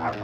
Well,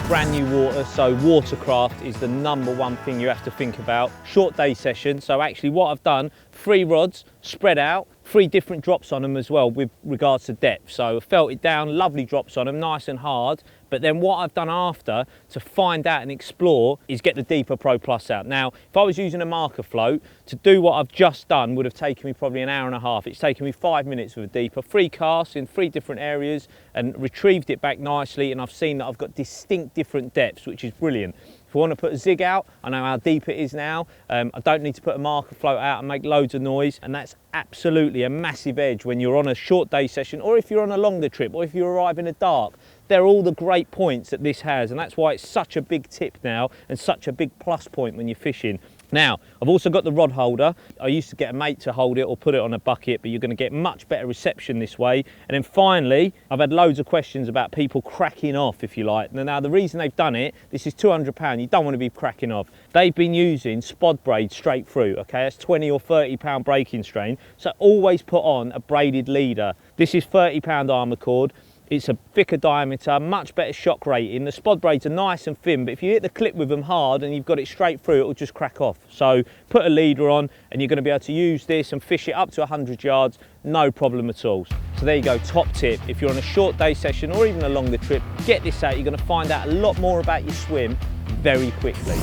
brand new water, so Watercraft is the #1 thing you have to think about. Short day session, so actually what I've done, 3 rods spread out, 3 different drops on them as well with regards to depth. So I felt it down, lovely drops on them, nice and hard. But then what I've done after to find out and explore is get the deeper Pro Plus out. Now, if I was using a marker float, to do what I've just done would have taken me probably an hour and a half. It's taken me 5 minutes with a deeper. 3 casts in 3 different areas and retrieved it back nicely, and I've seen that I've got distinct different depths, which is brilliant. If I want to put a zig out, I know how deep it is now. I don't need to put a marker float out and make loads of noise, and that's absolutely a massive edge when you're on a short day session, or if you're on a longer trip, or if you arrive in the dark. They're all the great points that this has, and that's why it's such a big tip now and such a big plus point when you're fishing. Now, I've also got the rod holder. I used to get a mate to hold it or put it on a bucket, but you're going to get much better reception this way. And then finally, I've had loads of questions about people cracking off, if you like. Now, the reason they've done it, this is £200, you don't want to be cracking off. They've been using spod braid straight through, okay? That's 20 or 30 pound breaking strain. So always put on a braided leader. This is 30 pound armour cord. It's a thicker diameter, much better shock rating. The spod braids are nice and thin, but if you hit the clip with them hard and you've got it straight through, it'll just crack off. So put a leader on and you're going to be able to use this and fish it up to 100 yards, no problem at all. So there you go, top tip. If you're on a short day session or even a longer trip, get this out. You're going to find out a lot more about your swim very quickly.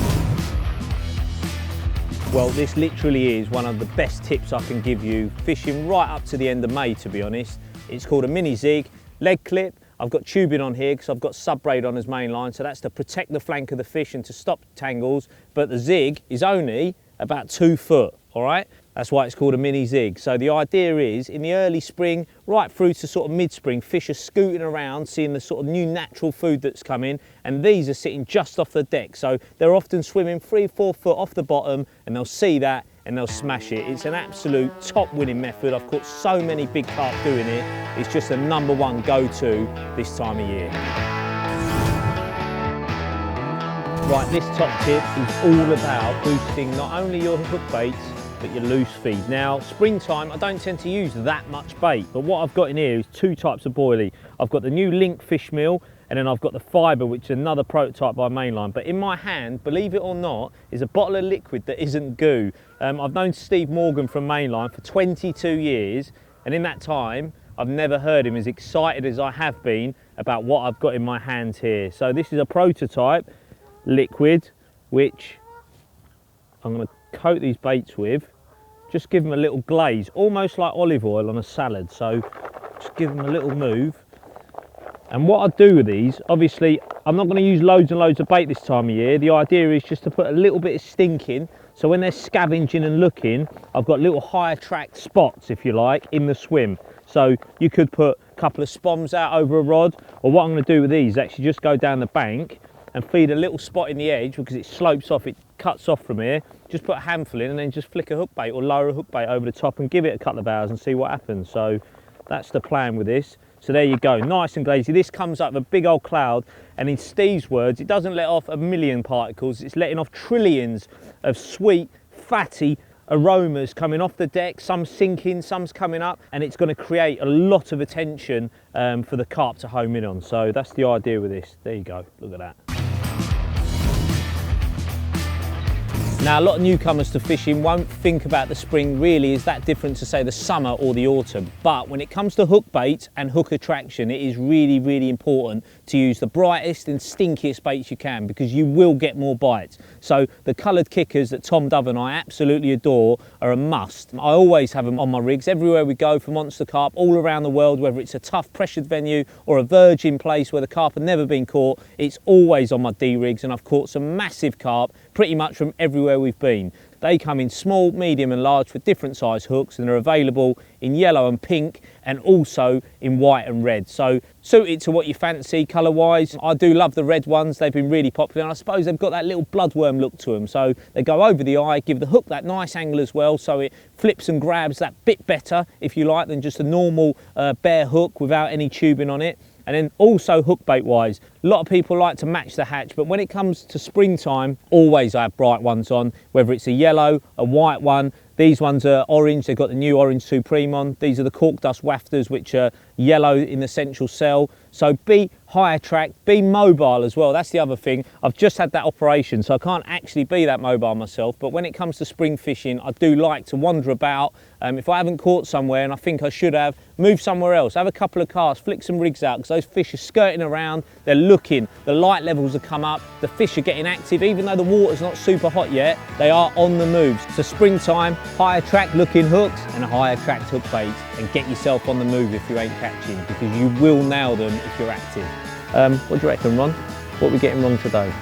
Well, this literally is one of the best tips I can give you, fishing right up to the end of May, to be honest. It's called a mini zig. Leg clip, I've got tubing on here because I've got sub braid on as main line, so that's to protect the flank of the fish and to stop tangles, but the zig is only about 2 foot, all right? That's why it's called a mini zig. So the idea is, in the early spring, right through to sort of mid-spring, fish are scooting around, seeing the sort of new natural food that's coming, and these are sitting just off the deck. So they're often swimming 3-4 foot off the bottom, and they'll see that, and they'll smash it. It's an absolute top winning method. I've caught so many big carp doing it. It's just a #1 go-to this time of year. Right, this top tip is all about boosting not only your hook baits, but your loose feed. Now, springtime, I don't tend to use that much bait, but what I've got in here is 2 types of boilie. I've got the new Link fish meal, and then I've got the fibre, which is another prototype by Mainline. But in my hand, believe it or not, is a bottle of liquid that isn't goo. I've known Steve Morgan from Mainline for 22 years, and in that time, I've never heard him as excited as I have been about what I've got in my hands here. So this is a prototype liquid, which I'm going to coat these baits with. Just give them a little glaze, almost like olive oil on a salad. So just give them a little move. And what I do with these, obviously, I'm not going to use loads and loads of bait this time of year. The idea is just to put a little bit of stink in. So when they're scavenging and looking, I've got little high attract spots, if you like, in the swim. So you could put a couple of spoms out over a rod, or what I'm going to do with these is actually just go down the bank and feed a little spot in the edge because it slopes off, it cuts off from here. Just put a handful in and then just flick a hook bait or lower a hook bait over the top and give it a couple of hours and see what happens. So that's the plan with this. So there you go, nice and glazy. This comes up with a big old cloud, and in Steve's words, it doesn't let off 1 million particles, it's letting off trillions of sweet, fatty aromas coming off the deck, some sinking, some's coming up, and it's going to create a lot of attention for the carp to home in on. So that's the idea with this. There you go, look at that. Now, a lot of newcomers to fishing won't think about the spring really is that different to, say, the summer or the autumn. But when it comes to hook bait and hook attraction, it is really, really important to use the brightest and stinkiest baits you can, because you will get more bites. So the coloured kickers that Tom Dove and I absolutely adore are a must. I always have them on my rigs everywhere we go for monster carp all around the world, whether it's a tough pressured venue or a virgin place where the carp have never been caught. It's always on my D rigs, and I've caught some massive carp pretty much from everywhere we've been. They come in small, medium and large with different size hooks, and they're available in yellow and pink and also in white and red. So suited to what you fancy colour wise. I do love the red ones, they've been really popular, and I suppose they've got that little bloodworm look to them. So they go over the eye, give the hook that nice angle as well, so it flips and grabs that bit better, if you like, than just a normal bare hook without any tubing on it. And then also hook bait wise, a lot of people like to match the hatch, but when it comes to springtime, always I have bright ones on, whether it's a yellow, a white one. These ones are orange, they've got the new Orange Supreme on. These are the cork dust wafters, which are yellow in the central cell. So be high attract, be mobile as well. That's the other thing. I've just had that operation, so I can't actually be that mobile myself. But when it comes to spring fishing, I do like to wander about. If I haven't caught somewhere and I think I should have, move somewhere else, have a couple of casts, flick some rigs out, because those fish are skirting around, they're looking, the light levels have come up, the fish are getting active. Even though the water's not super hot yet, they are on the move. So springtime, high attract looking hooks and a high attract hook bait, and get yourself on the move if you ain't catching, because you will nail them if you're active. What do you reckon, Ron? What are we getting wrong today?